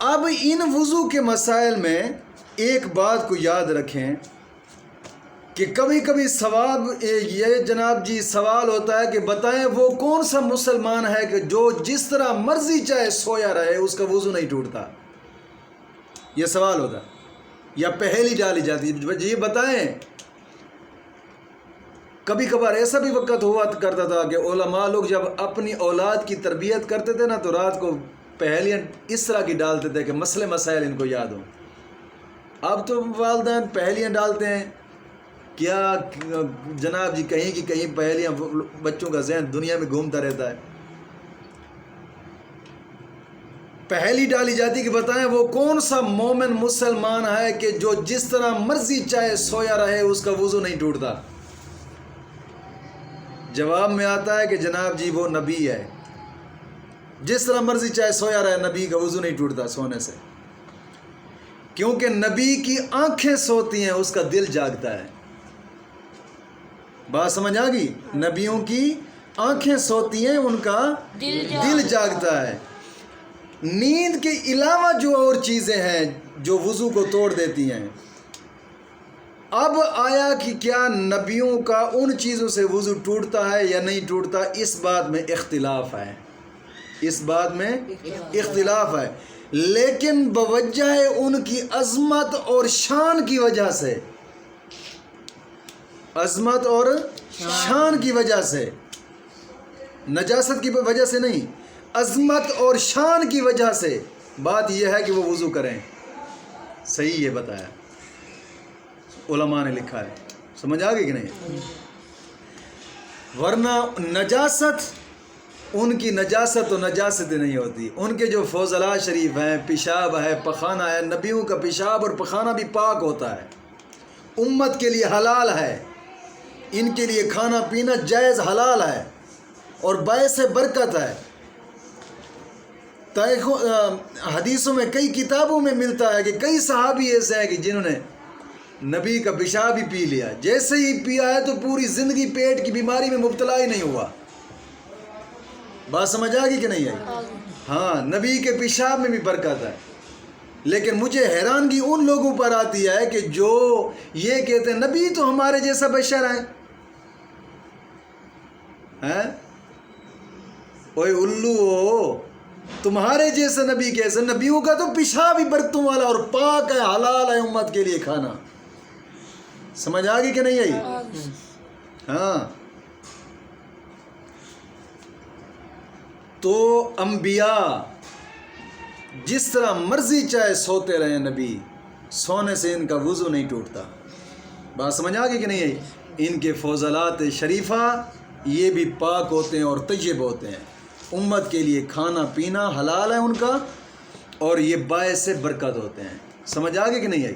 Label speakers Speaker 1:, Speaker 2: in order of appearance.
Speaker 1: اب ان وضو کے مسائل میں ایک بات کو یاد رکھیں کہ کبھی کبھی یہ جناب جی سوال ہوتا ہے کہ بتائیں وہ کون سا مسلمان ہے کہ جو جس طرح مرضی چاہے سویا رہے اس کا وضو نہیں ٹوٹتا. یہ سوال ہوتا یا پہیلی ڈالی جاتی ہے. یہ بتائیں کبھی کبھار ایسا بھی وقت ہوا کرتا تھا کہ علماء لوگ جب اپنی اولاد کی تربیت کرتے تھے نا تو رات کو پہیلیاں اس طرح کی ڈالتے تھے کہ مسائل ان کو یاد ہوں. اب تو والدین پہیلیاں ڈالتے ہیں کیا جناب جی کہیں کی کہیں پہیلیاں بچوں کا ذہن دنیا میں گھومتا رہتا ہے. پہیلی ڈالی جاتی کہ بتائیں وہ کون سا مومن مسلمان ہے کہ جو جس طرح مرضی چاہے سویا رہے اس کا وضو نہیں ٹوٹتا. جواب میں آتا ہے کہ جناب جی وہ نبی ہے. جس طرح مرضی چاہے سویا رہے نبی کا وضو نہیں ٹوٹتا سونے سے, کیونکہ نبی کی آنکھیں سوتی ہیں اس کا دل جاگتا ہے. بات سمجھ آ گئی؟ نبیوں کی آنکھیں سوتی ہیں ان کا دل جاگتا ہے. نیند کے علاوہ جو اور چیزیں ہیں جو وضو کو توڑ دیتی ہیں. اب آیا کہ کیا نبیوں کا ان چیزوں سے وضو ٹوٹتا ہے یا نہیں ٹوٹتا, اس بات میں اختلاف ہے. اس بات میں اختلاف ہے, لیکن بوجہ ان کی عظمت اور شان کی وجہ سے, عظمت اور شان کی وجہ سے, نجاست کی وجہ سے نہیں, عظمت اور شان کی وجہ سے بات یہ ہے کہ وہ وضو کریں. صحیح یہ بتایا علماء نے لکھا ہے. سمجھ آ گئی کہ نہیں؟ ورنہ نجاست ان کی نجاست تو نجاست نہیں ہوتی. ان کے جو فضلاء شریف ہیں, پیشاب ہے, پخانہ ہے, نبیوں کا پیشاب اور پخانہ بھی پاک ہوتا ہے, امت کے لیے حلال ہے, ان کے لیے کھانا پینا جائز حلال ہے اور باعث برکت ہے. حدیثوں میں کئی کتابوں میں ملتا ہے کہ کئی صحابی ایسے ہیں کہ جنہوں نے نبی کا پیشاب ہی پی لیا, جیسے ہی پیا ہے تو پوری زندگی پیٹ کی بیماری میں مبتلا ہی نہیں ہوا. بات سمجھ آ گئی کہ نہیں آئی؟ ہاں, نبی کے پیشاب میں بھی برکت ہے. لیکن مجھے حیرانگی ان لوگوں پر آتی ہے کہ جو یہ کہتے ہیں نبی تو ہمارے جیسا بشر ہیں. اوے الو, تمہارے جیسا نبی کیسے؟ نبیوں کا تو پیشاب ہی برتوں والا اور پاک ہے, حلال ہے امت کے لیے کھانا. سمجھ آ گئی کہ نہیں آئی؟ ہاں, تو انبیاء جس طرح مرضی چاہے سوتے رہے نبی, سونے سے ان کا وضو نہیں ٹوٹتا. بات سمجھ آ گئی کہ نہیں آئی؟ ان کے فضلات شریفہ یہ بھی پاک ہوتے ہیں اور طیب ہوتے ہیں. امت کے لیے کھانا پینا حلال ہے ان کا, اور یہ باعث برکت ہوتے ہیں. سمجھ آ گئی کہ نہیں آئی؟